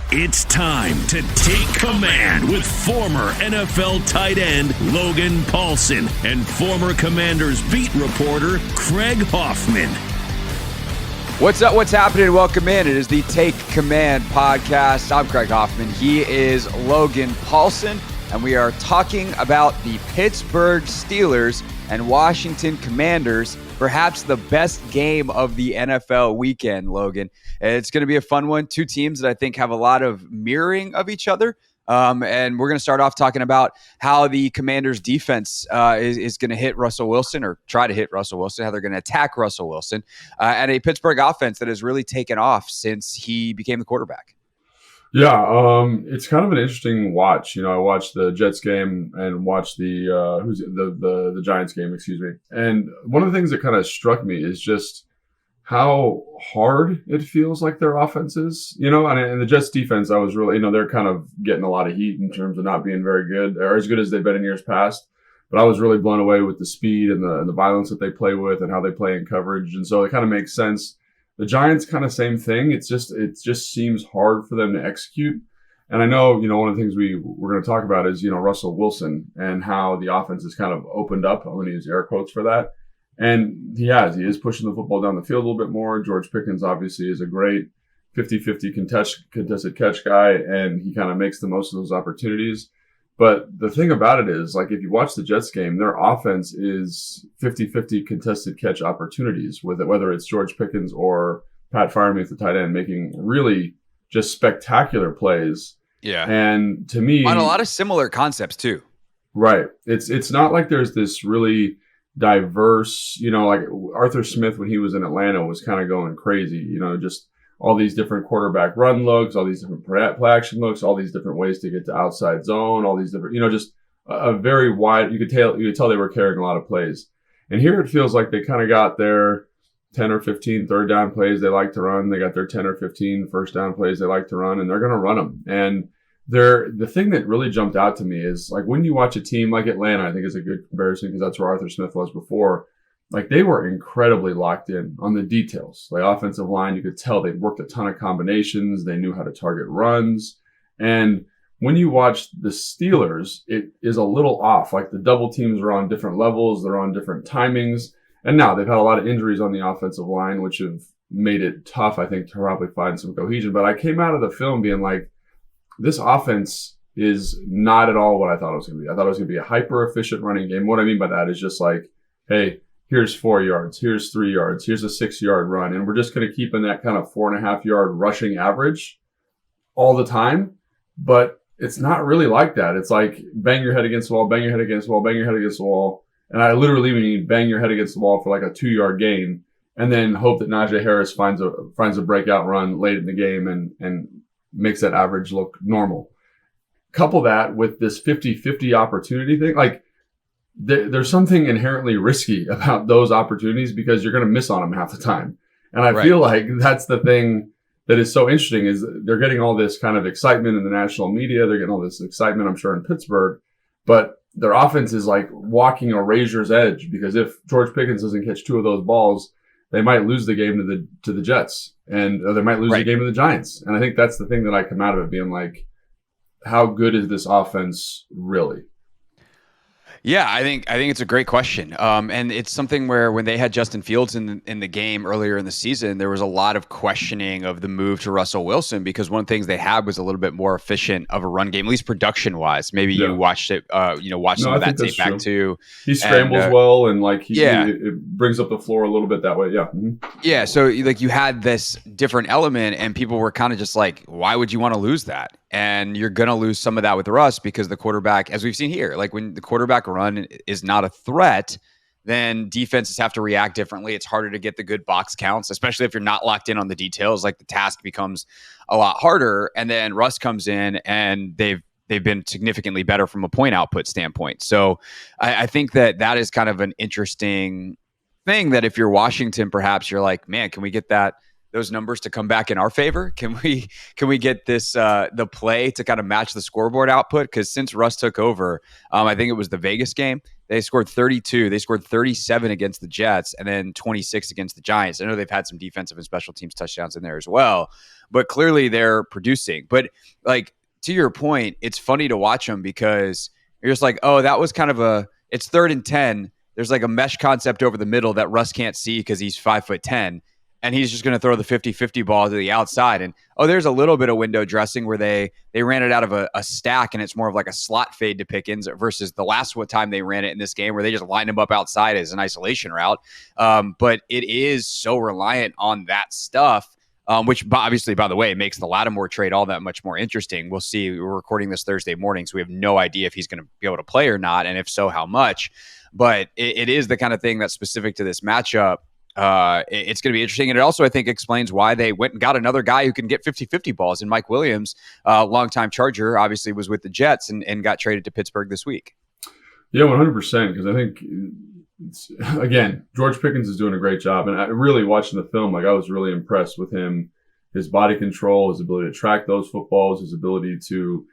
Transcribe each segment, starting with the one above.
It's time to take command with former NFL tight end Logan Paulsen and former Commanders beat reporter Craig Hoffman. What's up? What's happening? Welcome in. It is the Take Command podcast. I'm Craig Hoffman. He is Logan Paulsen, and we are talking about the Pittsburgh Steelers and Washington Commanders. Perhaps the best game of the NFL weekend, Logan. It's going to be a fun one. Two teams that I think have a lot of mirroring of each other. And we're going to start off talking about how the Commanders defense is going to hit Russell Wilson, or try to hit Russell Wilson, how they're going to attack Russell Wilson, and a Pittsburgh offense that has really taken off since he became the quarterback. Yeah, it's kind of an interesting watch. You know, I watched the Jets game and watched the Giants game, excuse me. And one of the things that kind of struck me is just how hard it feels like their offense is. You know, and the Jets defense, I was really, they're kind of getting a lot of heat in terms of not being very good, or as good as they've been in years past. But I was really blown away with the speed and the violence that they play with and how they play in coverage. And so it kind of makes sense. The Giants kind of same thing. It just seems hard for them to execute. And I know, one of the things we're going to talk about is, Russell Wilson and how the offense has kind of opened up. I'm going to use air quotes for that. And he is pushing the football down the field a little bit more. George Pickens obviously is a great 50-50 contested catch guy, and he kind of makes the most of those opportunities. But the thing about it is, like, if you watch the Jets game, their offense is 50-50 contested catch opportunities, with it, whether it's George Pickens or Pat Freiermuth, the tight end, making really just spectacular plays. Yeah. And to me, on a lot of similar concepts too. Right. It's not like there's this really diverse, like Arthur Smith when he was in Atlanta was kind of going crazy, just all these different quarterback run looks, all these different play action looks, all these different ways to get to outside zone, all these different, just a very wide, you could tell they were carrying a lot of plays. And here it feels like they kind of got their 10 or 15 third down plays they like to run. They got their 10 or 15 first down plays they like to run, and they're going to run them. And the thing that really jumped out to me is, like, when you watch a team like Atlanta, I think is a good comparison because that's where Arthur Smith was before. Like, they were incredibly locked in on the details. Like, offensive line, you could tell they'd worked a ton of combinations. They knew how to target runs. And when you watch the Steelers, it is a little off. Like, the double teams are on different levels. They're on different timings. And now they've had a lot of injuries on the offensive line, which have made it tough, I think, to probably find some cohesion. But I came out of the film being like, this offense is not at all what I thought it was going to be. I thought it was going to be a hyper-efficient running game. What I mean by that is just like, hey, here's 4 yards, here's 3 yards, here's a 6-yard run. And we're just going to keep in that kind of 4.5-yard rushing average all the time. But it's not really like that. It's like bang your head against the wall, bang your head against the wall, bang your head against the wall. And I literally mean bang your head against the wall for like a 2-yard gain, and then hope that Najee Harris finds a breakout run late in the game and makes that average look normal. Couple that with this 50-50 opportunity thing. Like, there's something inherently risky about those opportunities because you're going to miss on them half the time. And I feel like that's the thing that is so interesting is they're getting all this kind of excitement in the national media. They're getting all this excitement, I'm sure, in Pittsburgh. But their offense is like walking a razor's edge because if George Pickens doesn't catch 2 of those balls, they might lose the game to the Jets, or they might lose the game to the Giants. And I think that's the thing that I come out of it being like, how good is this offense really? Yeah, I think it's a great question, and it's something where when they had Justin Fields in the game earlier in the season, there was a lot of questioning of the move to Russell Wilson because one of the things they had was a little bit more efficient of a run game, at least production wise. Maybe you watched it, watched some of that tape back too. He scrambles well, and like it brings up the floor a little bit that way. Yeah, yeah. So like you had this different element, and people were kind of just like, why would you want to lose that? And you're going to lose some of that with Russ because the quarterback, as we've seen here, like when the quarterback run is not a threat, then defenses have to react differently. It's harder to get the good box counts, especially if you're not locked in on the details. Like the task becomes a lot harder. And then Russ comes in and they've been significantly better from a point output standpoint. So I think that is kind of an interesting thing that if you're Washington, perhaps you're like, man, can we get that those numbers to come back in our favor? Can we get this the play to kind of match the scoreboard output? Because since Russ took over, I think it was the Vegas game, they scored 32. They scored 37 against the Jets and then 26 against the Giants. I know they've had some defensive and special teams touchdowns in there as well, but clearly they're producing. But like, to your point, it's funny to watch them because you're just like, oh, that was kind of it's 3rd and 10. There's like a mesh concept over the middle that Russ can't see because he's 5'10", and he's just going to throw the 50-50 ball to the outside. And, there's a little bit of window dressing where they ran it out of a stack, and it's more of like a slot fade to Pickens versus the last time they ran it in this game where they just lined him up outside as an isolation route. But it is so reliant on that stuff. Which obviously, by the way, makes the Lattimore trade all that much more interesting. We'll see. We're recording this Thursday morning, so we have no idea if he's going to be able to play or not, and if so, how much. But it is the kind of thing that's specific to this matchup. It's going to be interesting, and it also, I think, explains why they went and got another guy who can get 50-50 balls in Mike Williams, longtime Charger, obviously was with the Jets and got traded to Pittsburgh this week. Yeah, 100%, because I think again, George Pickens is doing a great job. And I really, watching the film, like, I was really impressed with him, his body control, his ability to track those footballs, his ability to,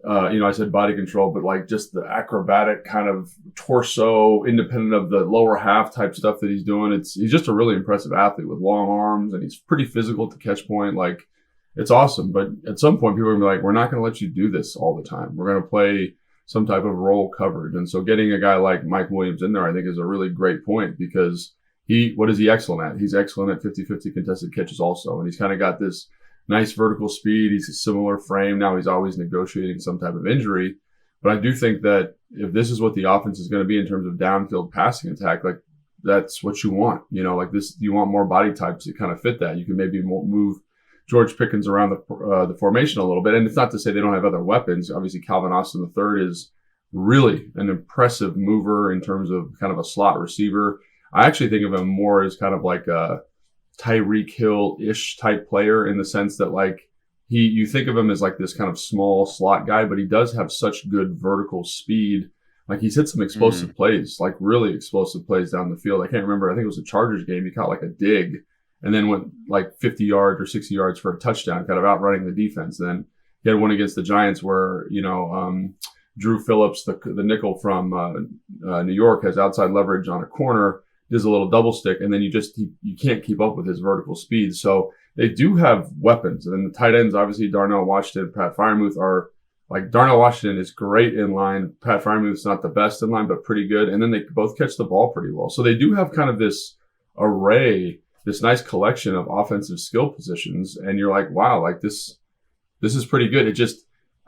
I said body control, but like just the acrobatic kind of torso, independent of the lower half type stuff that he's doing. He's just a really impressive athlete with long arms, and he's pretty physical to catch point. Like, it's awesome. But at some point, people are going to be like, we're not going to let you do this all the time. We're going to play some type of role coverage. And so getting a guy like Mike Williams in there, I think, is a really great point, because what is he excellent at? He's excellent at 50-50 contested catches also. And he's kind of got this nice vertical speed. He's a similar frame. Now he's always negotiating some type of injury. But I do think that if this is what the offense is going to be in terms of downfield passing attack, like, that's what you want. Like this, you want more body types that kind of fit that. You can maybe move George Pickens around the formation a little bit. And it's not to say they don't have other weapons. Obviously, Calvin Austin III is really an impressive mover in terms of kind of a slot receiver. I actually think of him more as kind of like a Tyreek Hill-ish type player, in the sense that, like, you think of him as like this kind of small slot guy, but he does have such good vertical speed. Like, he's hit some explosive plays, like really explosive plays down the field. I can't remember. I think it was a Chargers game. He caught like a dig and then went like 50 yards or 60 yards for a touchdown, kind of outrunning the defense. And then he had one against the Giants where, Drew Phillips, the nickel from New York, has outside leverage on a corner, does a little double stick, and then you can't keep up with his vertical speed. So they do have weapons. And then the tight ends, obviously, Darnell Washington, Pat Freiermuth are like, Darnell Washington is great in line. Pat Freiermuth's not the best in line, but pretty good. And then they both catch the ball pretty well. So they do have kind of this array, this nice collection of offensive skill positions. And you're like, wow, like this is pretty good.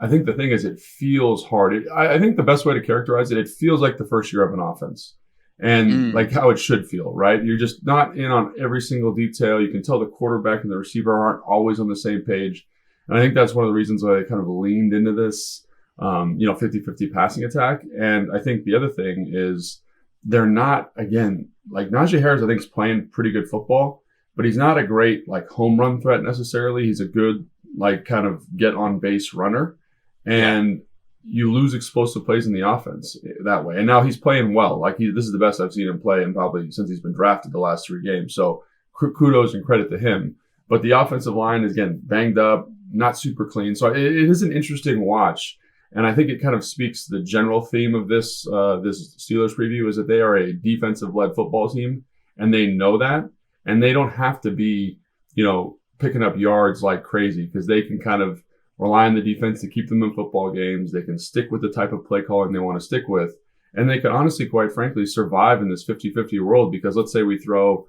I think the thing is, it feels hard. I think the best way to characterize it feels like the first year of an offense, and like how it should feel, right? You're just not in on every single detail. You can tell the quarterback and the receiver aren't always on the same page. And I think that's one of the reasons why they kind of leaned into this, 50-50 passing attack. And I think the other thing is, they're not, again, like Najee Harris, I think, is playing pretty good football, but he's not a great like home run threat necessarily. He's a good, like, kind of get on base runner. And you lose explosive plays in the offense that way. And now he's playing well. Like, this is the best I've seen him play, and probably since he's been drafted the last 3 games. So kudos and credit to him. But the offensive line is, again, banged up, not super clean. So it is an interesting watch. And I think it kind of speaks to the general theme of this Steelers preview, is that they are a defensive-led football team, and they know that. And they don't have to be, picking up yards like crazy, because they can kind of rely on the defense to keep them in football games. They can stick with the type of play calling they want to stick with. And they can honestly, quite frankly, survive in this 50-50 world, because let's say we throw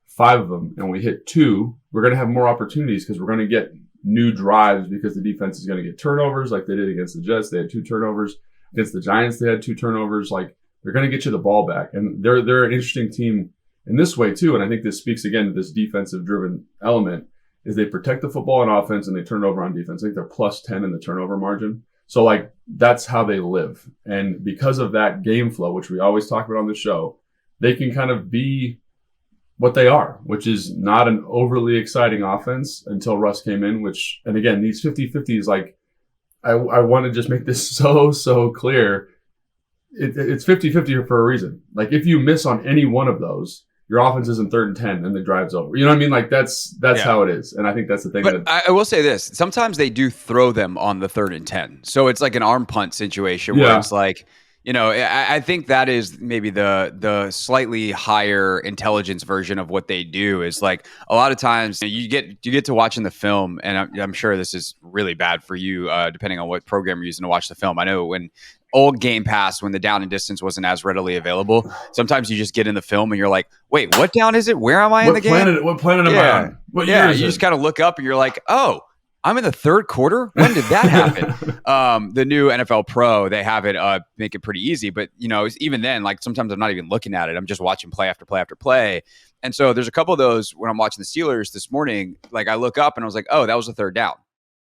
5 of them and we hit 2, we're going to have more opportunities, because we're going to get new drives, because the defense is going to get turnovers like they did against the Jets. They had 2 turnovers. Against the Giants, they had 2 turnovers. Like, they're going to get you the ball back. And they're an interesting team in this way too. And I think this speaks again to this defensive-driven element, is they protect the football on offense and they turn it over on defense. I think they're plus 10 in the turnover margin. So, like, that's how they live. And because of that game flow, which we always talk about on the show, they can kind of be what they are, which is not an overly exciting offense until Russ came in, and again, these 50-50s, like, I want to just make this so clear. It's 50-50 for a reason. Like, if you miss on any one of those, your offense is in 3rd and 10 and the drive's over. You know what I mean? Like that's how it is. And I think that's the thing. But I will say this: sometimes they do throw them on the 3rd and 10, so it's like an arm punt situation where it's like, I think that is maybe the slightly higher intelligence version of what they do. Is like a lot of times you get to watching the film, and I'm sure this is really bad for you, depending on what program you're using to watch the film. I know when old Game Pass, when the down and distance wasn't as readily available, sometimes you just get in the film and you're like, wait, what down is it? Where am I in the game? What planet am I on? What year is you it? just kind of look up and you're like, oh, I'm in the 3rd quarter. When did that happen? The new NFL Pro, they have it make it pretty easy, but even then, like sometimes I'm not even looking at it. I'm just watching play after play after play. And so there's a couple of those when I'm watching the Steelers this morning. Like I look up and I was like, oh, that was a 3rd down.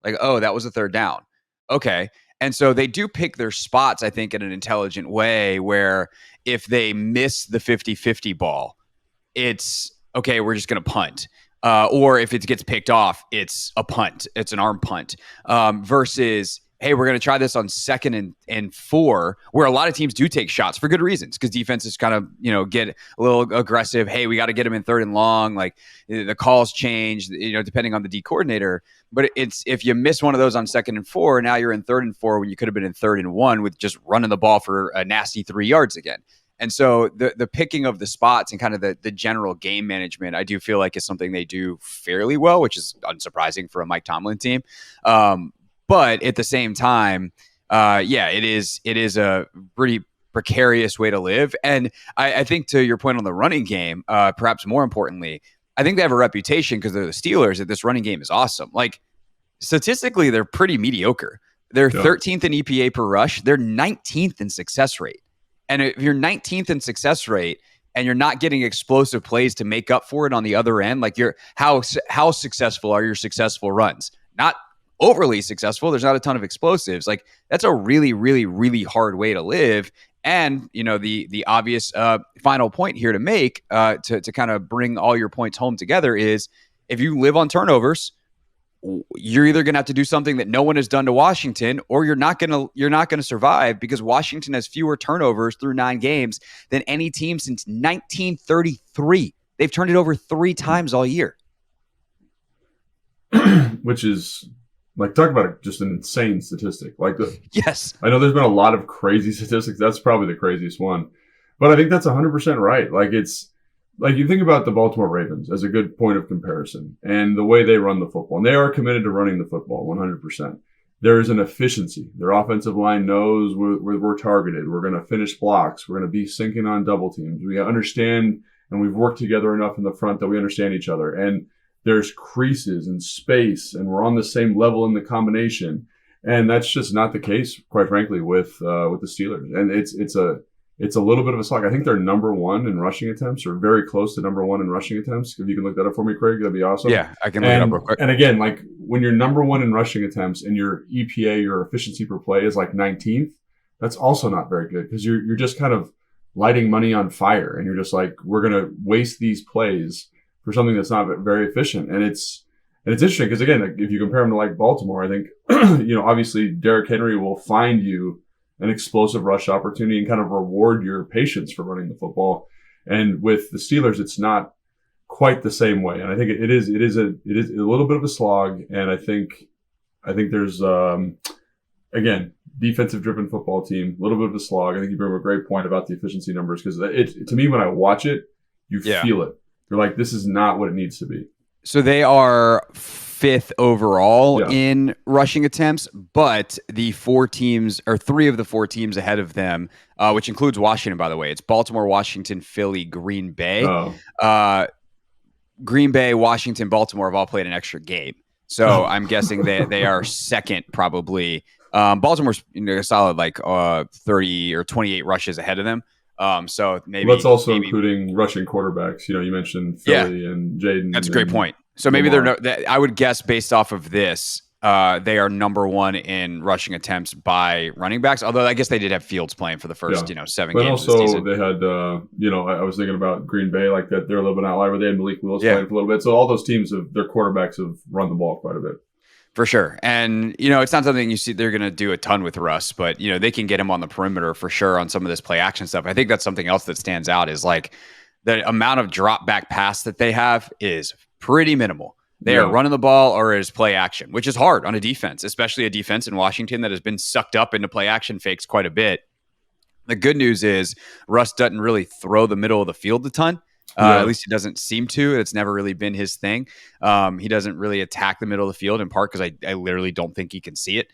Like, oh, that was a 3rd down. Okay. And so they do pick their spots, I think, in an intelligent way where if they miss the 50-50 ball, it's okay, we're just going to punt. Or if it gets picked off, it's a punt. It's an arm punt. Versus, hey, we're going to try this on 2nd and 4, where a lot of teams do take shots for good reasons because defenses kind of, get a little aggressive. Hey, we got to get them in 3rd and long. Like the calls change, depending on the D coordinator. But it's if you miss one of those on 2nd and 4, now you're in 3rd and 4 when you could have been in 3rd and 1 with just running the ball for a nasty 3 yards again. And so the picking of the spots and kind of the general game management, I do feel like is something they do fairly well, which is unsurprising for a Mike Tomlin team. But at the same time, it is a pretty precarious way to live. And I think to your point on the running game, perhaps more importantly, I think they have a reputation because they're the Steelers that this running game is awesome. Like statistically, they're pretty mediocre. They're 13th in EPA per rush. They're 19th in success rate. And if you're 19th in success rate and you're not getting explosive plays to make up for it on the other end, like how successful are your successful runs? Not overly successful. There's not a ton of explosives. Like that's a really, really, really hard way to live. And, the obvious final point here to make to kind of bring all your points home together is if you live on turnovers, you're either going to have to do something that no one has done to Washington, or you're not going to survive because Washington has fewer turnovers through 9 games than any team since 1933. They've turned it over 3 times all year. Which is like, talk about just an insane statistic. Yes, I know there's been a lot of crazy statistics. That's probably the craziest one, but I think that's 100% right. Like it's like you think about the Baltimore Ravens as a good point of comparison and the way they run the football, and they are committed to running the football 100%. There is an efficiency. Their offensive line knows we're targeted. We're going to finish blocks. We're going to be sinking on double teams. We understand, and we've worked together enough in the front that we understand each other. And there's creases and space, and we're on the same level in the combination. And that's just not the case, quite frankly, with the Steelers. And it's a little bit of a slog. I think they're number 1 in rushing attempts, or very close to number 1 in rushing attempts. If you can look that up for me, Craig, that'd be awesome. Yeah, I can look it up real quick. And again, like when you're number 1 in rushing attempts and your EPA, your efficiency per play, is like 19th, that's also not very good because you're just kind of lighting money on fire, and you're just like, we're going to waste these plays for something that's not very efficient. And it's interesting because, again, like, if you compare them to like Baltimore, I think, obviously Derrick Henry will find you an explosive rush opportunity and kind of reward your patience for running the football. And with the Steelers, it's not quite the same way. And I think it is a little bit of a slog. And I think there's, again, defensive driven football team, a little bit of a slog. I think you bring up a great point about the efficiency numbers because to me, when I watch it, you feel it. You're like, this is not what it needs to be. So they are 5th overall in rushing attempts, but the 3 of the 4 teams ahead of them, which includes Washington, by the way. It's Baltimore, Washington, Philly, Green Bay. Green Bay, Washington, Baltimore have all played an extra game. So I'm guessing they are 2nd probably. Baltimore's a solid 30 or 28 rushes ahead of them. So maybe that's also including rushing quarterbacks. You mentioned Philly and Jayden. That's a great point. So maybe I would guess based off of this, they are number 1 in rushing attempts by running backs. Although I guess they did have Fields playing for the first 7 games. But also of the season. They had I was thinking about Green Bay, like that they're a little bit outlier, but they had Malik Willis playing for a little bit. So all those teams their quarterbacks have run the ball quite a bit. For sure. And, it's not something you see they're going to do a ton with Russ, but, they can get him on the perimeter for sure on some of this play action stuff. I think that's something else that stands out is like the amount of drop back pass that they have is pretty minimal. They are running the ball or is play action, which is hard on a defense, especially a defense in Washington that has been sucked up into play action fakes quite a bit. The good news is Russ doesn't really throw the middle of the field a ton. At least he doesn't seem to. It's never really been his thing. He doesn't really attack the middle of the field, in part because I literally don't think he can see it.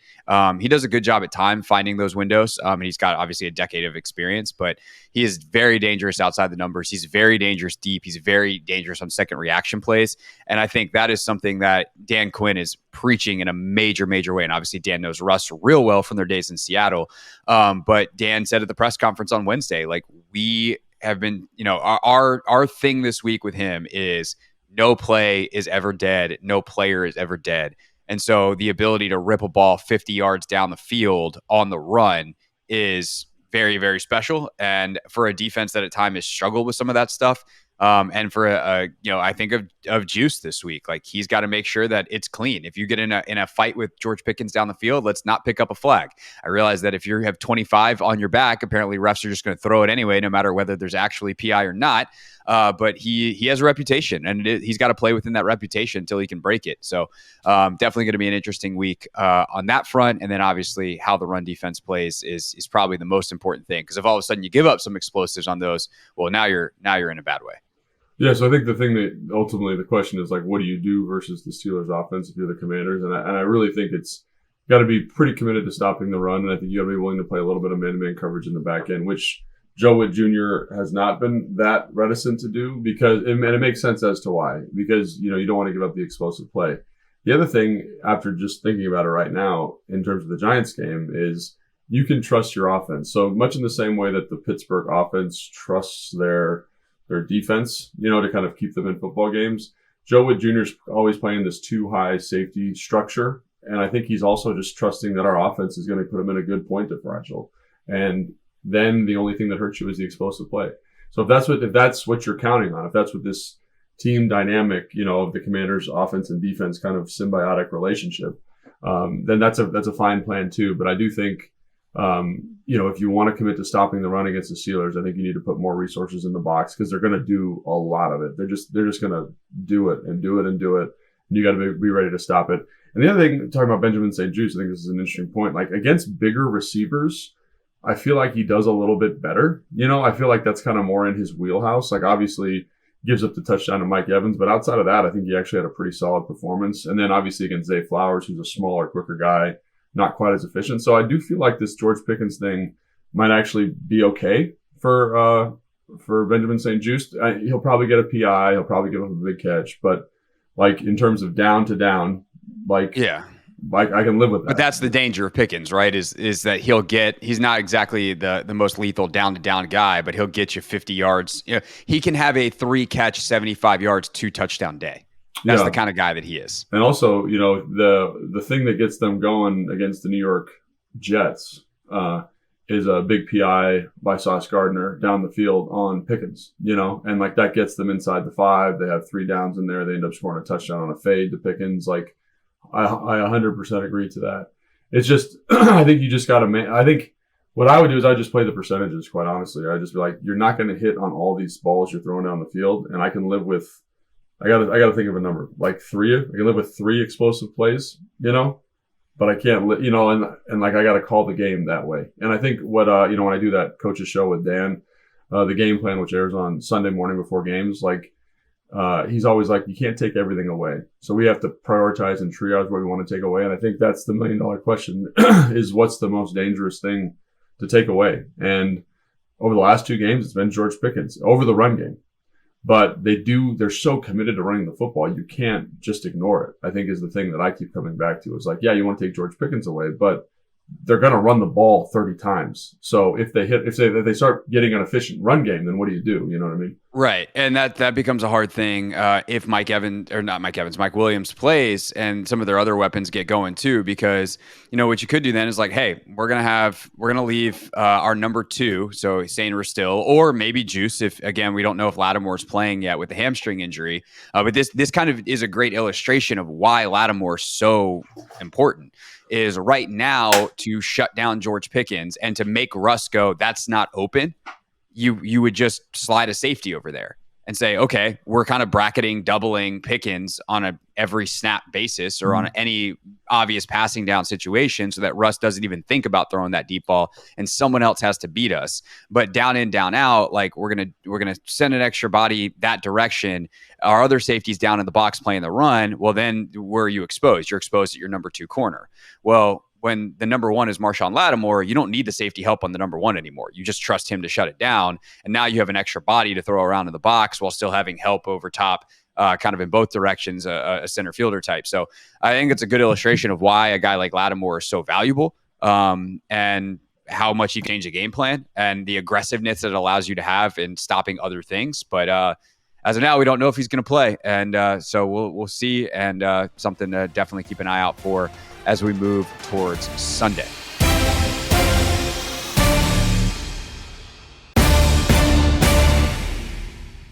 He does a good job at time finding those windows. And he's got obviously a decade of experience, but he is very dangerous outside the numbers. He's very dangerous deep. He's very dangerous on second reaction plays. And I think that is something that Dan Quinn is preaching in a major, major way. And obviously Dan knows Russ real well from their days in Seattle. But Dan said at the press conference on Wednesday, like, we have been, our thing this week with him is no play is ever dead. No player is ever dead. And so the ability to rip a ball 50 yards down the field on the run is very, very special. And for a defense that at times has struggled with some of that stuff, and for I think of Juice this week, like, he's got to make sure that it's clean. If you get in a fight with George Pickens down the field, let's not pick up a flag. I realize that if you have 25 on your back, apparently refs are just going to throw it anyway, no matter whether there's actually PI or not. But he has a reputation, and he's got to play within that reputation until he can break it. So definitely going to be an interesting week on that front. And then obviously how the run defense plays is probably the most important thing, because if all of a sudden you give up some explosives on those, well, now you're in a bad way. Yeah, so I think the thing that ultimately the question is, like, what do you do versus the Steelers offense if you're the Commanders? And I really think it's got to be pretty committed to stopping the run, and I think you got to be willing to play a little bit of man-to-man coverage in the back end, which Joe Witt Jr. has not been that reticent to do, because, and it makes sense as to why, because, you don't want to give up the explosive play. The other thing, after just thinking about it right now, in terms of the Giants game, is you can trust your offense. So much in the same way that the Pittsburgh offense trusts their defense, to kind of keep them in football games. Joe Witt Jr. is always playing this too high safety structure. And I think he's also just trusting that our offense is going to put him in a good point differential. And then the only thing that hurts you is the explosive play. So if that's what you're counting on, if that's what this team dynamic, of the Commanders offense and defense kind of symbiotic relationship, then that's a fine plan too. But I do think, if you want to commit to stopping the run against the Steelers, I think you need to put more resources in the box, because they're going to do a lot of it. They're just going to do it and do it and do it. And you got to be ready to stop it. And the other thing, talking about Benjamin St. Juste, I think this is an interesting point. Like, against bigger receivers, I feel like he does a little bit better. I feel like that's kind of more in his wheelhouse. Like, obviously gives up the touchdown to Mike Evans, but outside of that, I think he actually had a pretty solid performance. And then obviously against Zay Flowers, who's a smaller, quicker guy, not quite as efficient. So I do feel like this George Pickens thing might actually be okay for Benjamin St. Juste. He'll probably get a PI. He'll probably give up a big catch. But, like, in terms of down to down, like, yeah, I can live with that. But that's the danger of Pickens, right? Is that he's not exactly the most lethal down to down guy, but he'll get you 50 yards. He can have a 3-catch, 75 yards, 2-touchdown day. That's the kind of guy that he is. And also, the thing that gets them going against the New York Jets is a big PI by Sauce Gardner down the field on Pickens, and, like, that gets them inside the 5. They have 3 downs in there. They end up scoring a touchdown on a fade to Pickens. Like, I 100% agree to that. It's just, I think you just got to I think what I would do is I'd just play the percentages, quite honestly. I'd just be like, you're not going to hit on all these balls you're throwing down the field, and I can live with, I gotta think of a number, like 3. I can live with 3 explosive plays, but I can't, and like, I got to call the game that way. And I think what, when I do that coach's show with Dan, the game plan, which airs on Sunday morning before games, like, he's always like, you can't take everything away. So we have to prioritize and triage what we want to take away. And I think that's the $1 million question is, what's the most dangerous thing to take away? And over the last 2 games, it's been George Pickens over the run game. But they're so committed to running the football, you can't just ignore it, I think, is the thing that I keep coming back to. Is like, yeah, you want to take George Pickens away, but they're going to run the ball 30 times. So if they start getting an efficient run game, then what do? You know what I mean? Right. And that becomes a hard thing if Mike Williams plays and some of their other weapons get going too, because, what you could do then is like, hey, we're going to leave our number 2. So Saint Still, or maybe Juice, if, again, we don't know if Lattimore's playing yet with the hamstring injury. But this kind of is a great illustration of why Lattimore's so important. Is right now to shut down George Pickens and to make Russ go, that's not open. You would just slide a safety over there. and say, okay, we're kind of bracketing, doubling Pickens on a every snap basis or on any obvious passing down situation so that Russ doesn't even think about throwing that deep ball and someone else has to beat us. But down in, down out, like we're gonna send an extra body that direction. Our other safeties down in the box playing the run. Well, then where are you exposed? You're exposed at your number 2 corner. Well, when the number 1 is Marshawn Lattimore, you don't need the safety help on the number 1 anymore. You just trust him to shut it down. And now you have an extra body to throw around in the box while still having help over top, kind of in both directions, a center fielder type. So I think it's a good illustration of why a guy like Lattimore is so valuable, and how much he can change the game plan and the aggressiveness that it allows you to have in stopping other things. But as of now, we don't know if he's going to play. And so we'll see, and something to definitely keep an eye out for as we move towards Sunday.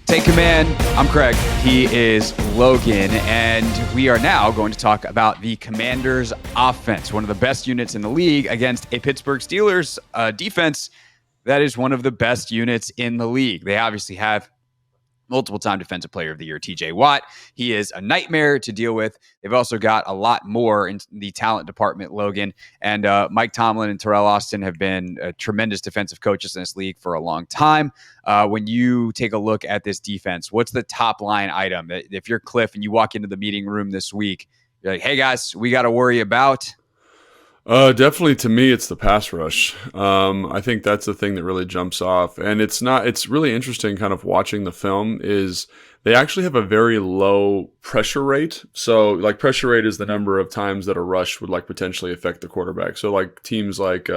Take command. I'm Craig. He is Logan. And we are now going to talk about the Commanders' offense, one of the best units in the league against a Pittsburgh Steelers defense that is one of the best units in the league. They obviously have multiple-time Defensive Player of the Year, TJ Watt. He is a nightmare to deal with. They've also got a lot more in the talent department, Logan. And Mike Tomlin and Terrell Austin have been tremendous defensive coaches in this league for a long time. When you take a look at this defense, what's the top line item? If you're Cliff and you walk into the meeting room this week, you're like, hey, guys, we got to worry about... Definitely to me, it's the pass rush. I think that's the thing that really jumps off. And it's really interesting kind of watching the film is they actually have a very low pressure rate. So like pressure rate is the number of times that a rush would like potentially affect the quarterback. So like teams like,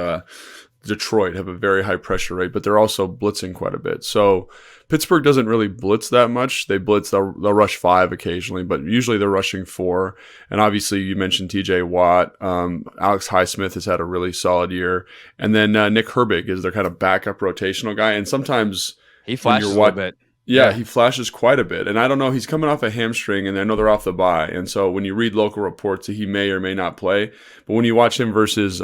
Detroit have a very high pressure rate, but they're also blitzing quite a bit. So Pittsburgh doesn't really blitz that much. They blitz, they'll rush 5 occasionally, but usually they're rushing 4. And obviously you mentioned TJ Watt. Alex Highsmith has had a really solid year. And then Nick Herbig is their kind of backup rotational guy. And sometimes he flashes a little bit. Yeah, he flashes quite a bit. And I don't know, he's coming off a hamstring, and I know they're off the bye. And so when you read local reports, he may or may not play. But when you watch him versus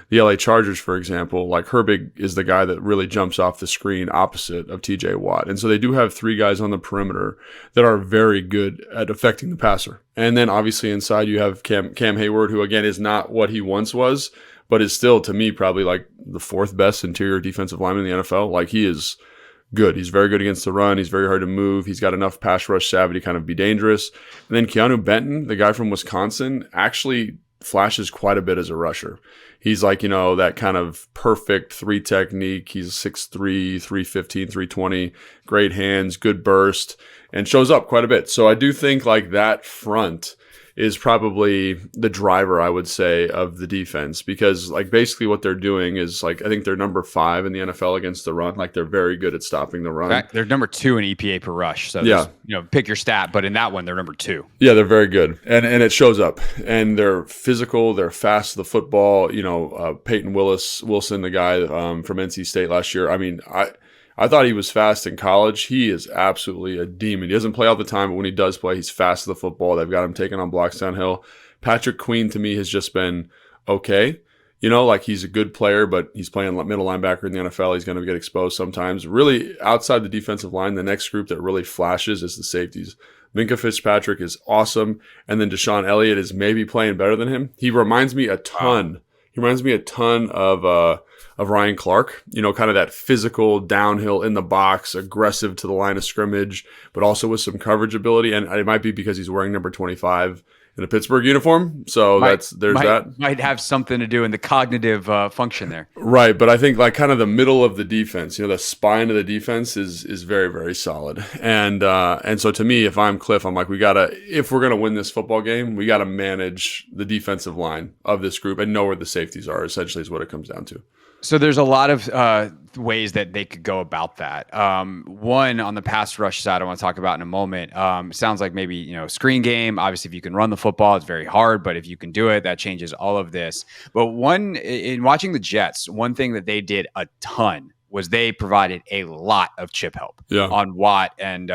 the LA Chargers, for example, like Herbig is the guy that really jumps off the screen opposite of TJ Watt. And so they do have 3 guys on the perimeter that are very good at affecting the passer. And then obviously inside you have Cam Hayward, who again is not what he once was, but is still, to me, probably like the 4th best interior defensive lineman in the NFL. Like he is good. He's very good against the run. He's very hard to move. He's got enough pass rush savvy to kind of be dangerous. And then Keanu Benton, the guy from Wisconsin, actually flashes quite a bit as a rusher. He's like, that kind of perfect 3 technique. He's 6'3", 315, 320, great hands, good burst, and shows up quite a bit. So I do think like that front is probably the driver, I would say, of the defense, because like basically what they're doing is like, I think they're number 5 in the NFL against the run. Like they're very good at stopping the run. In fact, they're number 2 in EPA per rush. So yeah, pick your stat, but in that one, they're number 2. Yeah, they're very good. And it shows up, and they're physical. They're fast to the football. Peyton Wilson, the guy from NC State last year. I mean, I thought he was fast in college. He is absolutely a demon. He doesn't play all the time, but when he does play, he's fast to the football. They've got him taking on blocks downhill. Patrick Queen, to me, has just been okay. Like he's a good player, but he's playing middle linebacker in the NFL. He's going to get exposed sometimes. Really, outside the defensive line, the next group that really flashes is the safeties. Minka Fitzpatrick is awesome, and then Deshaun Elliott is maybe playing better than him. He reminds me a ton. He reminds me a ton of Ryan Clark, kind of that physical downhill in the box, aggressive to the line of scrimmage, but also with some coverage ability. And it might be because he's wearing number 25 in a Pittsburgh uniform. So that might have something to do in the cognitive function there. Right. But I think like kind of the middle of the defense, the spine of the defense is very, very solid. And so to me, if I'm Cliff, I'm like, if we're going to win this football game, we got to manage the defensive line of this group and know where the safeties are, essentially is what it comes down to. So there's a lot of ways that they could go about that. One, on the pass rush side, I want to talk about in a moment. Sounds like maybe, screen game. Obviously, if you can run the football, it's very hard. But if you can do it, that changes all of this. But in watching the Jets, one thing that they did a ton was they provided a lot of chip help on Watt and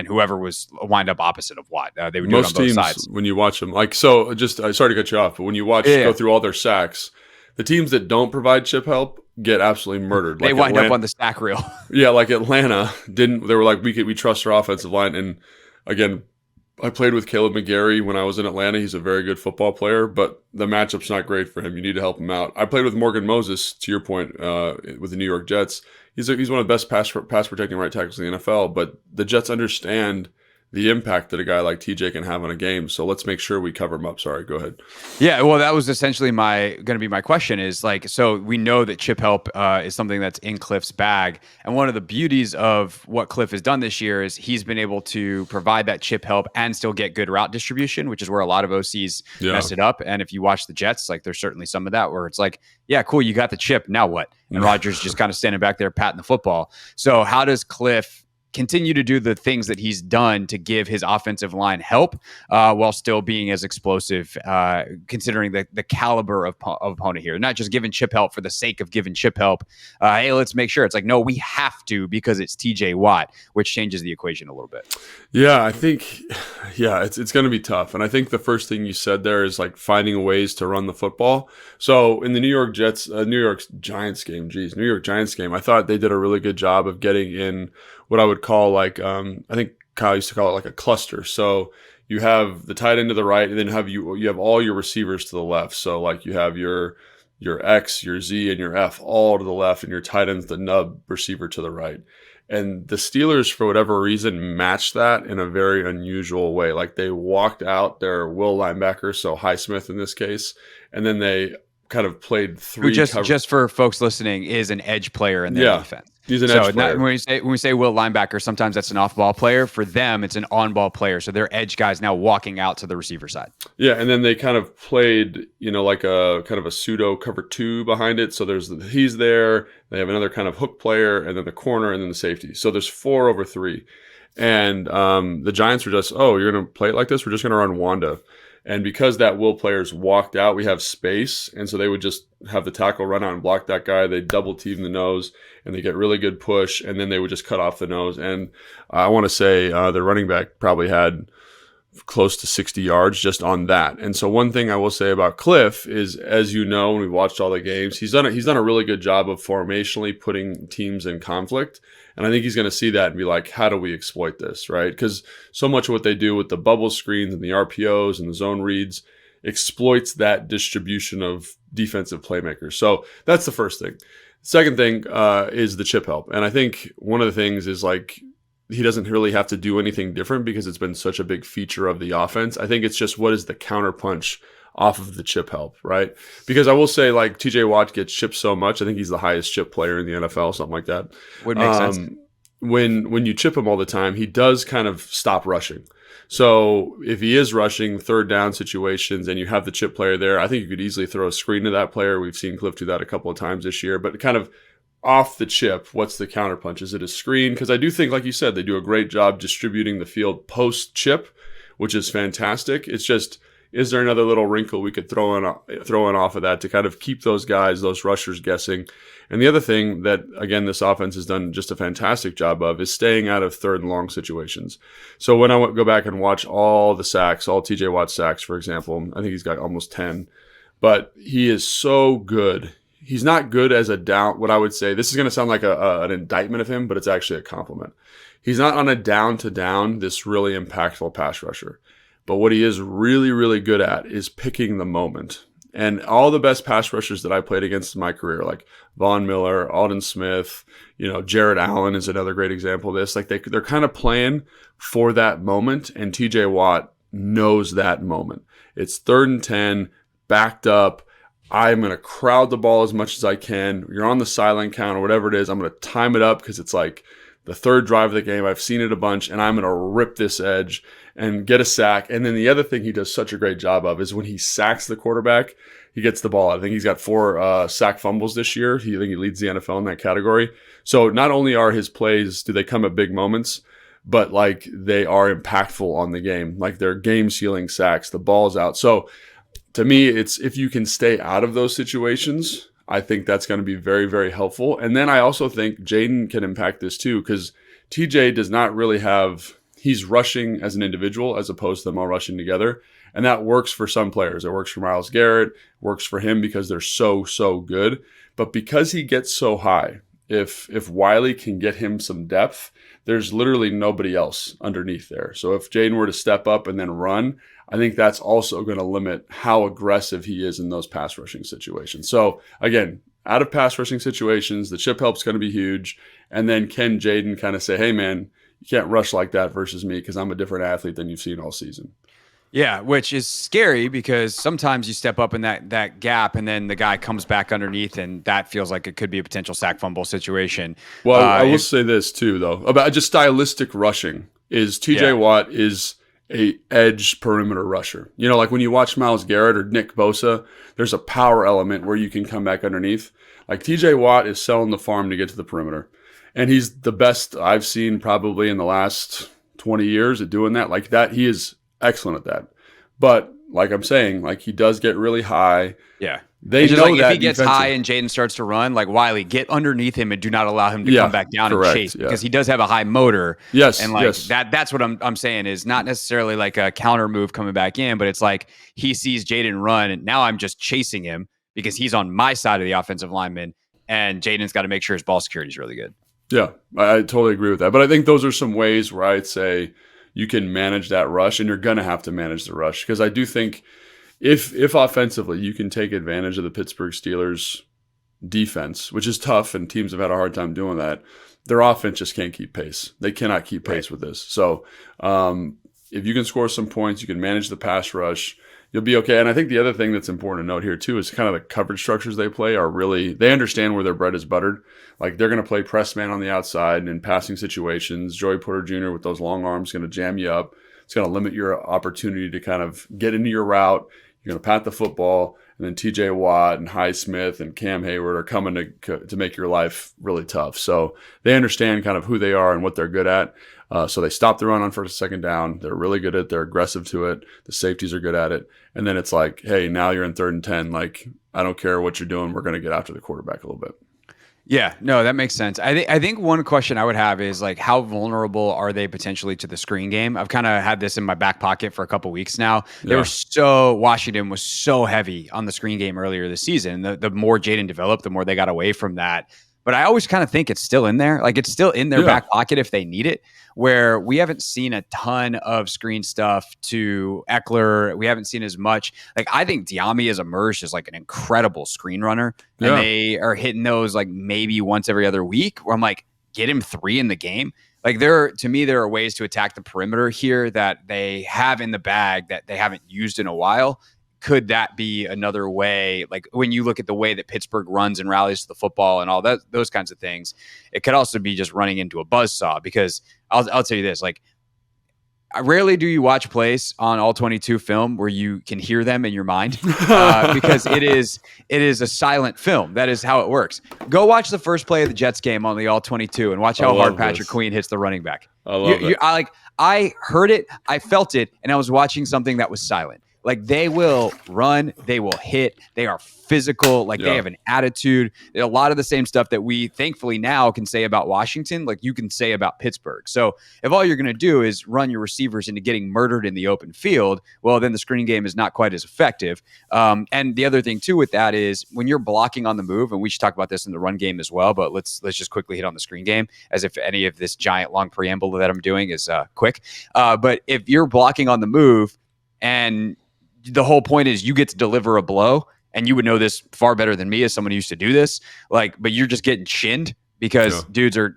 whoever was wind up opposite of Watt. They would do it on both sides. When you watch them, sorry to cut you off, but when you watch go through all their sacks, the teams that don't provide chip help get absolutely murdered. They wind up on the sack reel. Yeah, like Atlanta didn't. They were like, we trust our offensive line. And again, I played with Caleb McGarry when I was in Atlanta. He's a very good football player, but the matchup's not great for him. You need to help him out. I played with Morgan Moses, to your point, with the New York Jets. He's one of the best pass protecting right tackles in the NFL, but the Jets understand the impact that a guy like TJ can have on a game. So let's make sure we cover him up. Sorry, go ahead. Yeah, well, that was essentially going to be my question is like, so we know that chip help is something that's in Cliff's bag. And one of the beauties of what Cliff has done this year is he's been able to provide that chip help and still get good route distribution, which is where a lot of OCs mess it up. And if you watch the Jets, like there's certainly some of that where it's like, yeah, cool, you got the chip, now what? And Rodgers just kind of standing back there patting the football. So how does Cliff continue to do the things that he's done to give his offensive line help while still being as explosive, considering the caliber of opponent here? Not just giving chip help for the sake of giving chip help. Hey, let's make sure. It's like, no, we have to because it's TJ Watt, which changes the equation a little bit. Yeah, I think, it's going to be tough. And I think the first thing you said there is like finding ways to run the football. So in the New York Giants game, I thought they did a really good job of getting in what I would call like, I think Kyle used to call it like a cluster. So you have the tight end to the right, and then you have all your receivers to the left. So like you have your X, your Z, and your F all to the left, and your tight end's the nub receiver to the right. And the Steelers, for whatever reason, matched that in a very unusual way. Like they walked out their will linebacker, so Highsmith in this case, and then they kind of played three. Who just for folks listening is an edge player in their defense. He's an edge player. When we say will linebacker, sometimes that's an off-ball player. For them, it's an on-ball player. So they're edge guys now walking out to the receiver side. Yeah, and then they kind of played, like a kind of a pseudo cover two behind it. So he's there. They have another kind of hook player, and then the corner, and then the safety. So there's 4 over 3. And the Giants were just, you're going to play it like this? We're just going to run Wanda. And because that will players walked out, we have space. And so they would just have the tackle run out and block that guy. They double team the nose and they get really good push. And then they would just cut off the nose. And I want to say the running back probably had close to 60 yards just on that. And so one thing I will say about Cliff is, as you know, when we watched all the games, he's done a really good job of formationally putting teams in conflict. And I think he's going to see that and be like, how do we exploit this, right? Because so much of what they do with the bubble screens and the RPOs and the zone reads exploits that distribution of defensive playmakers. So that's the first thing. Second thing is the chip help. And I think one of the things is like, he doesn't really have to do anything different because it's been such a big feature of the offense. I think it's just what is the counterpunch off of the chip help, right? Because I will say, like, TJ Watt gets chipped so much. I think he's the highest chip player in the NFL, something like that. Would make sense. When you chip him all the time, he does kind of stop rushing. So if he is rushing third down situations and you have the chip player there, I think you could easily throw a screen to that player. We've seen Cliff do that a couple of times this year, but kind of off the chip, what's the counterpunch? Is it a screen? Because I do think, like you said, they do a great job distributing the field post-chip, which is fantastic. It's just, is there another little wrinkle we could throw in off of that to kind of keep those guys, those rushers, guessing? And the other thing that, again, this offense has done just a fantastic job of is staying out of third and long situations. So when I go back and watch all the sacks, all TJ Watt sacks, for example, I think he's got almost 10, but he is so good. He's not good as a down, what I would say, this is going to sound like an indictment of him, but it's actually a compliment. He's not on a down-to-down, this really impactful pass rusher. But what he is really, really good at is picking the moment. And all the best pass rushers that I played against in my career, like Von Miller, Alden Smith, Jared Allen is another great example of this. Like they're kind of playing for that moment, and TJ Watt knows that moment. It's 3rd and 10, backed up. I'm going to crowd the ball as much as I can. You're on the silent count or whatever it is. I'm going to time it up because it's like the third drive of the game. I've seen it a bunch, and I'm going to rip this edge and get a sack. And then the other thing he does such a great job of is when he sacks the quarterback, he gets the ball. I think he's got 4 sack fumbles this year. I think he leads the NFL in that category. So not only are his plays, do they come at big moments, but like they are impactful on the game. Like they're game-sealing sacks. The ball's out. So to me, it's if you can stay out of those situations, I think that's going to be very, very helpful. And then I also think Jayden can impact this too, because TJ does not really have, he's rushing as an individual as opposed to them all rushing together. And that works for some players. It works for Myles Garrett, works for him because they're so good. But because he gets so high, if Wiley can get him some depth, there's literally nobody else underneath there. So if Jayden were to step up and then run, I think that's also going to limit how aggressive he is in those pass rushing situations. So again, out of pass rushing situations, the chip help's going to be huge. And then can Jayden kind of say, hey man, you can't rush like that versus me because I'm a different athlete than you've seen all season. Yeah, which is scary because sometimes you step up in that gap and then the guy comes back underneath and that feels like it could be a potential sack fumble situation. Well, I will say this too, though, about just stylistic rushing is TJ Watt is a edge perimeter rusher. You know, like when you watch Myles Garrett or Nick Bosa, there's a power element where you can come back underneath. Like TJ Watt is selling the farm to get to the perimeter. And he's the best I've seen probably in the last 20 years at doing that. Like that, he is excellent at that. But like I'm saying, like he does get really high. Yeah. They know like that if he gets high and Jayden starts to run, like Wiley, get underneath him and do not allow him to come back down and chase because he does have a high motor. Yes. And like that's what I'm saying is not necessarily like a counter move coming back in, but it's like he sees Jayden run and now I'm just chasing him because he's on my side of the offensive lineman and Jayden's got to make sure his ball security is really good. Yeah, I totally agree with that. But I think those are some ways where I'd say you can manage that rush, and you're going to have to manage the rush because I do think if offensively you can take advantage of the Pittsburgh Steelers defense, which is tough, and teams have had a hard time doing that, their offense just can't keep pace. They cannot keep pace with this. So if you can score some points, you can manage the pass rush, you'll be okay. And I think the other thing that's important to note here too is kind of the coverage structures they play are really, they understand where their bread is buttered. Like they're going to play press man on the outside and in passing situations. Joey Porter Jr. with those long arms is going to jam you up. It's going to limit your opportunity to kind of get into your route. You're going to pat the football, and then TJ Watt and Highsmith and Cam Hayward are coming to make your life really tough. So they understand kind of who they are and what they're good at. So they stop the run on first and second down. They're really good at it. They're aggressive to it. The safeties are good at it. And then it's like, hey, now you're in 3rd and 10. Like, I don't care what you're doing. We're going to get after the quarterback a little bit. Yeah, no, that makes sense. I think one question I would have is like, how vulnerable are they potentially to the screen game? I've kind of had this in my back pocket for a couple weeks now. Washington was so heavy on the screen game earlier this season. The more Jayden developed, the more they got away from that. But I always kind of think it's still in there. Like it's still in their back pocket if they need it, where we haven't seen a ton of screen stuff to Eckler. We haven't seen as much. Like I think Diami has emerged as like an incredible screen runner. And they are hitting those like maybe once every other week where I'm like, get him 3 in the game. Like to me, there are ways to attack the perimeter here that they have in the bag that they haven't used in a while. Could that be another way? Like when you look at the way that Pittsburgh runs and rallies to the football and all that, those kinds of things, it could also be just running into a buzzsaw because I'll tell you this, like rarely do you watch plays on all 22 film where you can hear them in your mind because it is a silent film. That is how it works. Go watch the first play of the Jets game on the all 22 and watch how hard Patrick Queen hits the running back. I love it. I heard it, I felt it, and I was watching something that was silent. Like they will run, they will hit, they are physical, like they have an attitude. A lot of the same stuff that we thankfully now can say about Washington, like you can say about Pittsburgh. So if all you're going to do is run your receivers into getting murdered in the open field, well, then the screen game is not quite as effective. And the other thing too with that is when you're blocking on the move, and we should talk about this in the run game as well, but let's just quickly hit on the screen game as if any of this giant long preamble that I'm doing is quick. But if you're blocking on the move and the whole point is you get to deliver a blow, and you would know this far better than me as someone who used to do this. Like, but you're just getting shinned because dudes are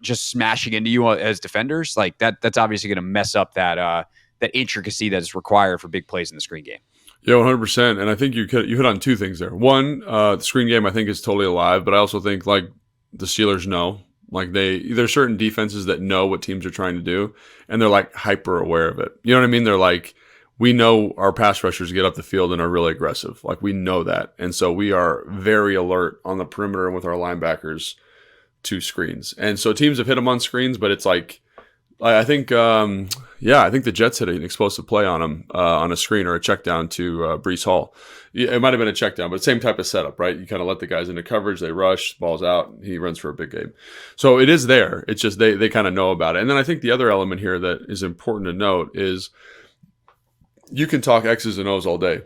just smashing into you as defenders. Like that's obviously going to mess up that intricacy that is required for big plays in the screen game. Yeah, 100%. And I think you hit on 2 things there. One, the screen game I think is totally alive, but I also think like the Steelers know. Like there's certain defenses that know what teams are trying to do, and they're like hyper aware of it. You know what I mean? They're like, we know our pass rushers get up the field and are really aggressive. Like we know that. And so we are very alert on the perimeter and with our linebackers to screens. And so teams have hit them on screens, but it's like, I think the Jets hit an explosive play on them on a screen or a check down to Breece Hall. It might have been a check down, but same type of setup, right? You kind of let the guys into coverage, they rush, ball's out, he runs for a big game. So it is there. It's just they kind of know about it. And then I think the other element here that is important to note is you can talk X's and O's all day.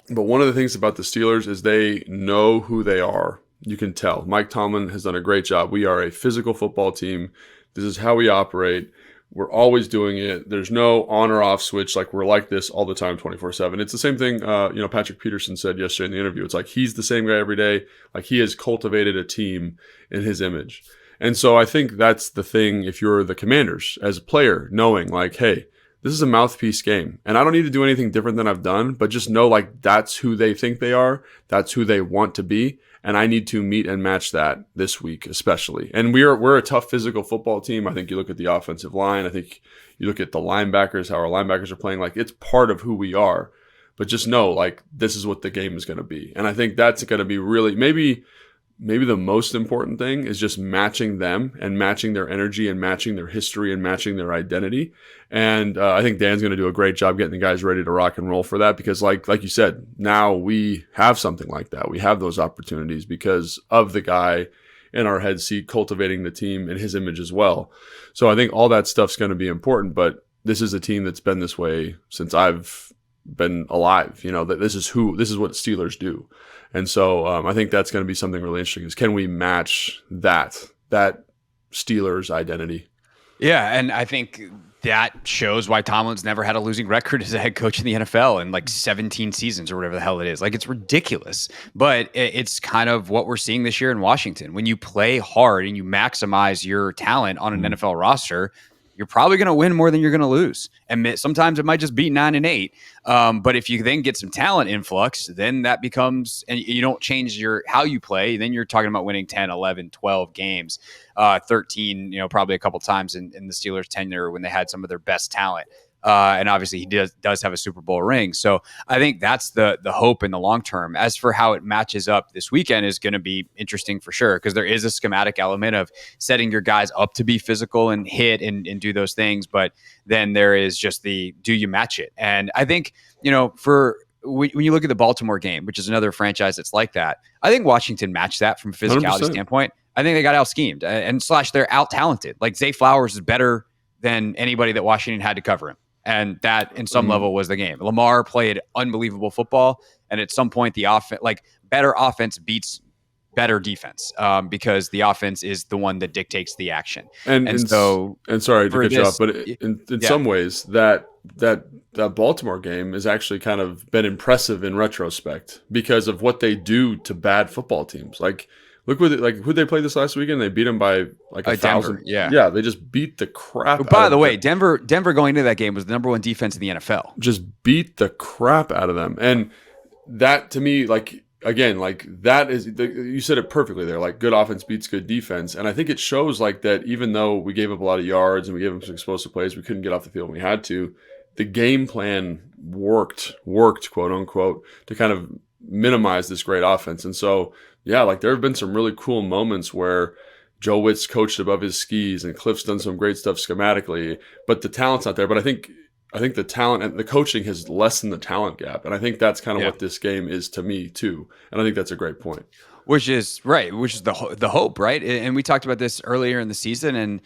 But one of the things about the Steelers is they know who they are. You can tell. Mike Tomlin has done a great job. We are a physical football team. This is how we operate. We're always doing it. There's no on or off switch. Like, we're like this all the time, 24/7. It's the same thing, Patrick Peterson said yesterday in the interview. It's like he's the same guy every day. Like, he has cultivated a team in his image. And so I think that's the thing if you're the Commanders as a player, knowing like, hey, this is a mouthpiece game. And I don't need to do anything different than I've done, but just know like that's who they think they are. That's who they want to be. And I need to meet and match that this week, especially. And we're a tough physical football team. I think you look at the offensive line. I think you look at the linebackers, how our linebackers are playing. Like, it's part of who we are. But just know, like, this is what the game is going to be. And I think that's going to be really maybe the most important thing is just matching them and matching their energy and matching their history and matching their identity. And I think Dan's going to do a great job getting the guys ready to rock and roll for that because like you said, now we have something like that. We have those opportunities because of the guy in our head seat cultivating the team in his image as well. So I think all that stuff's going to be important, but this is a team that's been this way since I've been alive. You know, that this is what Steelers do. And so I think that's going to be something really interesting is can we match that Steelers identity? Yeah, and I think that shows why Tomlin's never had a losing record as a head coach in the NFL in like 17 seasons or whatever the hell it is. Like, it's ridiculous. But it's kind of what we're seeing this year in Washington. When you play hard and you maximize your talent on an NFL roster, you're probably going to win more than you're going to lose. And sometimes it might just be 9-8. But if you then get some talent influx, then that becomes, and you don't change how you play, then you're talking about winning 10, 11, 12 games, 13, probably a couple times in the Steelers' tenure when they had some of their best talent. And obviously he does have a Super Bowl ring. So I think that's the hope in the long term. As for how it matches up this weekend is going to be interesting for sure, because there is a schematic element of setting your guys up to be physical and hit and do those things. But then there is just do you match it? And I think, when you look at the Baltimore game, which is another franchise that's like that, I think Washington matched that from a physicality 100%. standpoint. I think they got out-schemed and they're out-talented. Like, Zay Flowers is better than anybody that Washington had to cover him. And that, in some level, was the game. Lamar played unbelievable football, and at some point, the better offense beats better defense because the offense is the one that dictates the action. And sorry to cut you off, but in some ways, that Baltimore game has actually kind of been impressive in retrospect because of what they do to bad football teams. Like, look who they played this last weekend. They beat them by like 1,000. Denver, yeah. Yeah, they just beat the crap. By the way, Denver going into that game was the number one defense in the NFL. Just beat the crap out of them, and that to me, that is you said it perfectly there. Like, good offense beats good defense, and I think it shows like that. Even though we gave up a lot of yards and we gave them some explosive plays, we couldn't get off the field when we had to. The game plan worked, quote unquote, to kind of minimize this great offense, and so. Yeah, like there have been some really cool moments where Joe Witt's coached above his skis and Cliff's done some great stuff schematically, but the talent's not there. But I think the talent and the coaching has lessened the talent gap. And I think that's kind of what this game is to me too. And I think that's a great point. Which is the hope, right? And we talked about this earlier in the season, and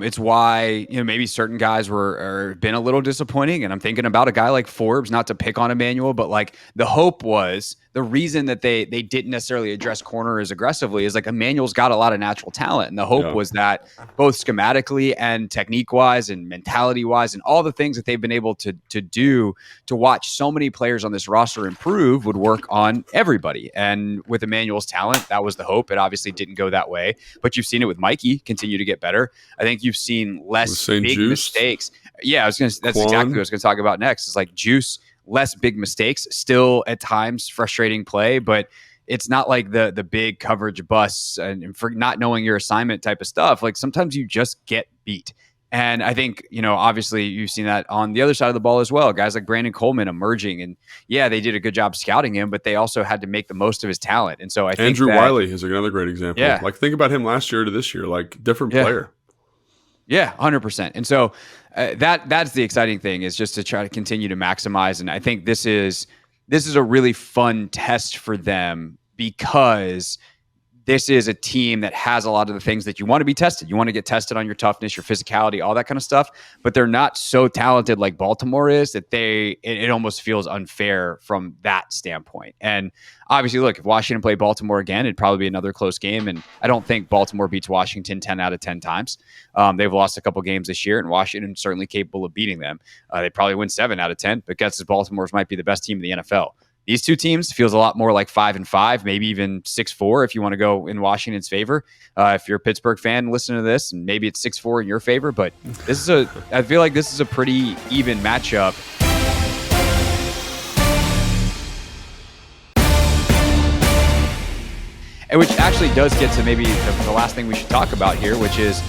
it's why maybe certain guys been a little disappointing. And I'm thinking about a guy like Forbes, not to pick on Emmanuel, but like the hope was the reason that they didn't necessarily address corner as aggressively is like Emmanuel's got a lot of natural talent, and the hope was that both schematically and technique wise and mentality wise and all the things that they've been able to do to watch so many players on this roster improve would work on everybody. And with Emmanuel's talent, that was the hope. It obviously didn't go that way, but you've seen it with Mikey continue to get better. I think you've seen less big mistakes. Yeah, that's exactly what I was going to talk about next. It's like Juice, less big mistakes, still at times frustrating play, but it's not like the big coverage busts and for not knowing your assignment type of stuff. Like sometimes you just get beat. And I think, obviously you've seen that on the other side of the ball as well. Guys like Brandon Coleman emerging, and they did a good job scouting him, but they also had to make the most of his talent. And so I think Andrew Wiley is another great example. Yeah. Like think about him last year to this year, like different player. Yeah, 100%. And so that's the exciting thing, is just to try to continue to maximize. And I think this is a really fun test for them because this is a team that has a lot of the things that you want to be tested. You want to get tested on your toughness, your physicality, all that kind of stuff. But they're not so talented like Baltimore is that it almost feels unfair from that standpoint. And obviously, look, if Washington played Baltimore again, it'd probably be another close game. And I don't think Baltimore beats Washington 10 out of 10 times. They've lost a couple games this year, and Washington's certainly capable of beating them. They probably win 7 out of 10, but guesses Baltimore's might be the best team in the NFL. These two teams feels a lot more like 5-5, maybe even 6-4 if you want to go in Washington's favor. If you're a Pittsburgh fan, listen to this, and maybe it's 6-4 in your favor. But I feel like this is a pretty even matchup. And which actually does get to maybe the last thing we should talk about here, which is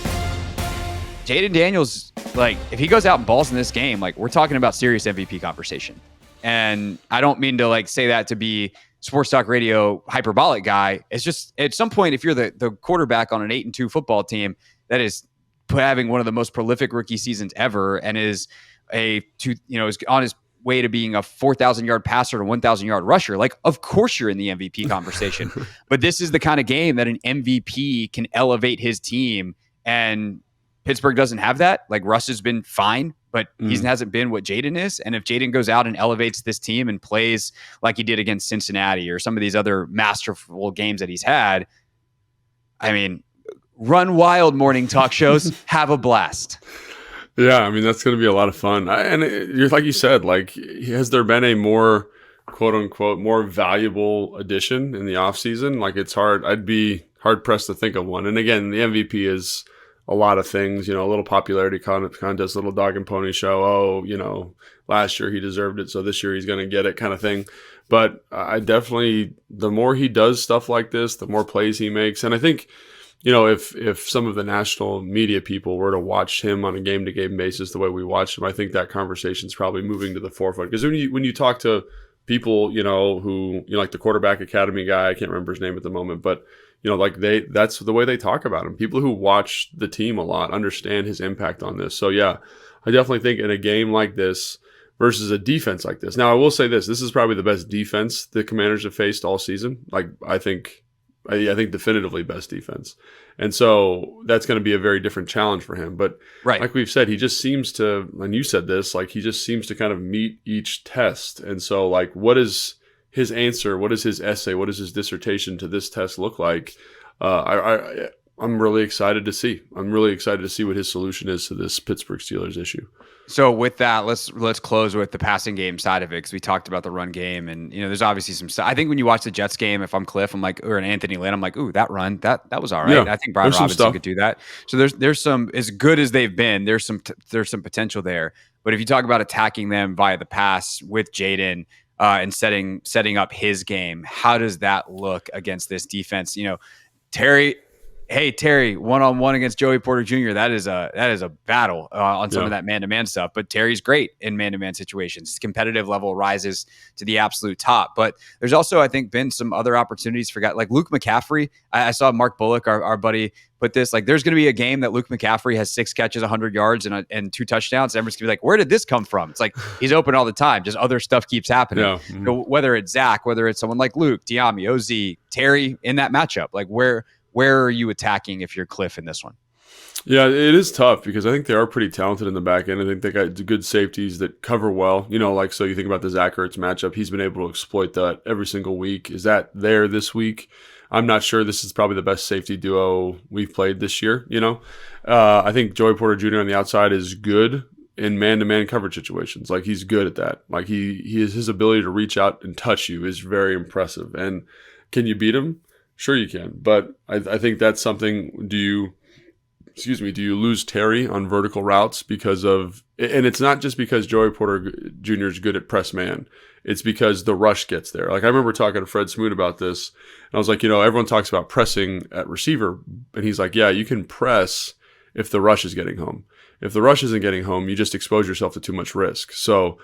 Jayden Daniels. Like, if he goes out and balls in this game, like, we're talking about serious MVP conversation. And I don't mean to like say that to be sports talk radio hyperbolic guy. It's just at some point, if you're the quarterback on an 8-2 football team that is having one of the most prolific rookie seasons ever and is is on his way to being a 4,000 yard passer to 1,000 yard rusher, like, of course you're in the MVP conversation. But this is the kind of game that an MVP can elevate his team, and Pittsburgh doesn't have that. Like, Russ has been fine, but he hasn't been what Jayden is. And if Jayden goes out and elevates this team and plays like he did against Cincinnati or some of these other masterful games that he's had, I mean, run wild, morning talk shows, have a blast. Yeah, I mean, that's going to be a lot of fun. Like you said, like, has there been a more, quote unquote, more valuable addition in the offseason? Like, it's hard. I'd be hard pressed to think of one. And again, the MVP is a lot of things, a little popularity contest, little dog and pony show. Oh, last year he deserved it, so this year he's going to get it, kind of thing. But I definitely, the more he does stuff like this, the more plays he makes. And I think, if some of the national media people were to watch him on a game-to-game basis the way we watch him, I think that conversation is probably moving to the forefront. Because when you talk to people, who, like the quarterback academy guy, I can't remember his name at the moment, but that's the way they talk about him. People who watch the team a lot understand his impact on this. So yeah, I definitely think in a game like this versus a defense like this. Now I will say this is probably the best defense the Commanders have faced all season. Like, I think definitively best defense. And so that's going to be a very different challenge for him. But right, like we've said, he just seems to, and you said this, like, he just seems to kind of meet each test. And so, like, what is his answer? What is his essay? What does his dissertation to this test look like? I'm really excited to see. I'm really excited to see what his solution is to this Pittsburgh Steelers issue. So with that, let's close with the passing game side of it, because we talked about the run game, and there's obviously some stuff. I think when you watch the Jets game, if I'm Cliff, I'm like, or an Anthony Lynn, I'm like, ooh, that run, that was all right. Yeah, I think Brian Robinson could do that. So there's some, as good as they've been, there's some potential there. But if you talk about attacking them via the pass with Jayden and setting up his game, how does that look against this defense? Terry, 1-on-1 against Joey Porter Jr. That is a battle on some of that man-to-man stuff. But Terry's great in man-to-man situations. His competitive level rises to the absolute top. But there's also, I think, been some other opportunities for guys like Luke McCaffrey. I saw Mark Bullock, our buddy, put this, like, there's going to be a game that Luke McCaffrey has 6 catches, 100 yards, and 2 touchdowns. Everyone's going to be like, where did this come from? It's like, he's open all the time. Just other stuff keeps happening. Yeah. Mm-hmm. So whether it's Zach, whether it's someone like Luke, Diami, OZ, Terry in that matchup, like, where are you attacking if you're Cliff in this one? Yeah, it is tough because I think they are pretty talented in the back end. I think they got good safeties that cover well. So you think about the Zach Ertz matchup, he's been able to exploit that every single week. Is that there this week? I'm not sure. This is probably the best safety duo we've played this year. I think Joey Porter Jr. on the outside is good in man-to-man coverage situations. Like, he's good at that. Like, his ability to reach out and touch you is very impressive. And can you beat him? Sure you can, but I think that's something. Do you lose Terry on vertical routes because of, and it's not just because Joey Porter Jr. is good at press man. It's because the rush gets there. Like, I remember talking to Fred Smoot about this, and I was like, everyone talks about pressing at receiver, and he's like, yeah, you can press if the rush is getting home. If the rush isn't getting home, you just expose yourself to too much risk. So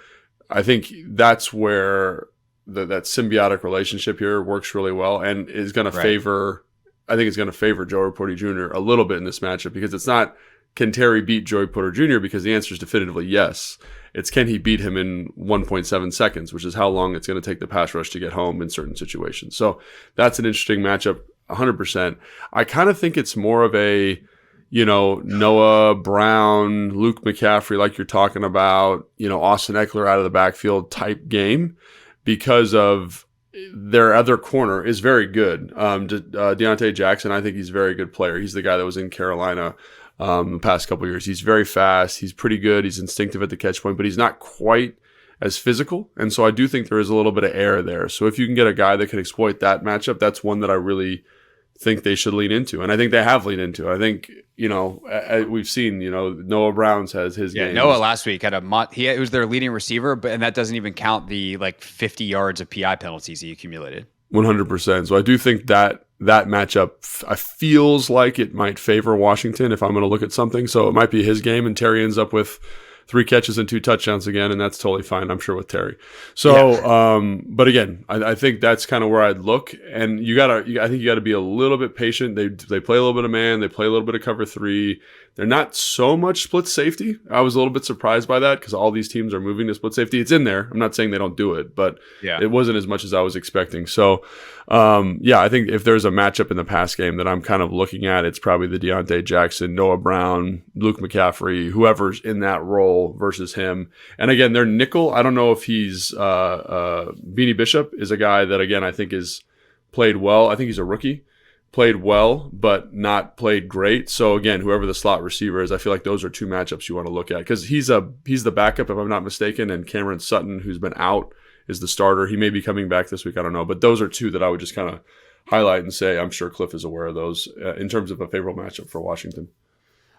I think that's where that symbiotic relationship here works really well and is going to favor. I think it's going to favor Joey Porter Jr. a little bit in this matchup, because it's not, can Terry beat Joey Porter Jr.? Because the answer is definitively yes. It's, can he beat him in 1.7 seconds, which is how long it's going to take the pass rush to get home in certain situations. So that's an interesting matchup. 100%. I kind of think it's more of a, Noah Brown, Luke McCaffrey, like you're talking about, Austin Eckler out of the backfield type game, because of their other corner is very good. Deontay Jackson, I think he's a very good player. He's the guy that was in Carolina the past couple of years. He's very fast. He's pretty good. He's instinctive at the catch point, but he's not quite as physical. And so I do think there is a little bit of error there. So if you can get a guy that can exploit that matchup, that's one that I really think they should lean into. And I think they have leaned into. I think, we've seen, Noah Brown's has his game. Noah last week had he was their leading receiver, and that doesn't even count the 50 yards of PI penalties he accumulated. 100%. So I do think that matchup feels like it might favor Washington if I'm going to look at something. So it might be his game, and Terry ends up with 3 catches and 2 touchdowns again, and that's totally fine, I'm sure, with Terry. So, but again, I think that's kind of where I'd look. And I think you gotta be a little bit patient. They play a little bit of man, they play a little bit of cover 3. They're not so much split safety. I was a little bit surprised by that because all these teams are moving to split safety. It's in there. I'm not saying they don't do it, but it wasn't as much as I was expecting. So, I think if there's a matchup in the pass game that I'm kind of looking at, it's probably the Deontay Jackson, Noah Brown, Luke McCaffrey, whoever's in that role versus him. And again, their nickel, I don't know if he's Beanie Bishop is a guy that, again, I think is played well. I think he's a rookie. Played well, but not played great. So again, whoever the slot receiver is, I feel like those are 2 matchups you want to look at, because he's the backup, if I'm not mistaken, and Cameron Sutton, who's been out, is the starter. He may be coming back this week. I don't know, but those are 2 that I would just kind of highlight and say I'm sure Cliff is aware of those in terms of a favorable matchup for Washington.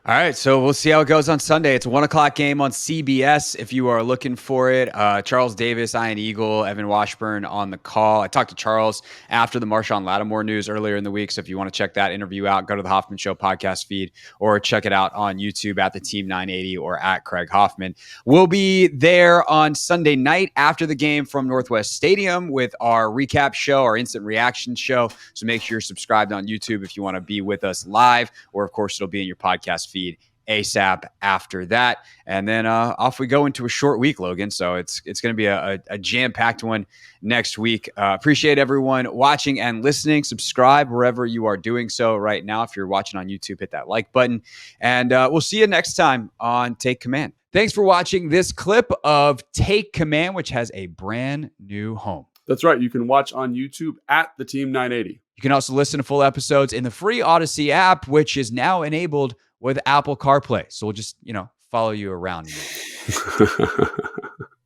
All right, so we'll see how it goes on Sunday. It's a 1:00 game on CBS if you are looking for it. Charles Davis, Ian Eagle, Evan Washburn on the call. I talked to Charles after the Marshawn Lattimore news earlier in the week, so if you want to check that interview out, go to the Hoffman Show podcast feed or check it out on YouTube at the Team 980 or at Craig Hoffman. We'll be there on Sunday night after the game from Northwest Stadium with our recap show, our instant reaction show, so make sure you're subscribed on YouTube if you want to be with us live, or of course it'll be in your podcast feed ASAP after that. And then off we go into a short week, Logan. So it's going to be a jam-packed one next week. Appreciate everyone watching and listening. Subscribe wherever you are doing so right now. If you're watching on YouTube, hit that like button. And we'll see you next time on Take Command. Thanks for watching this clip of Take Command, which has a brand new home. That's right. You can watch on YouTube at the Team 980. You can also listen to full episodes in the free Odyssey app, which is now enabled with Apple CarPlay. So we'll just, follow you around.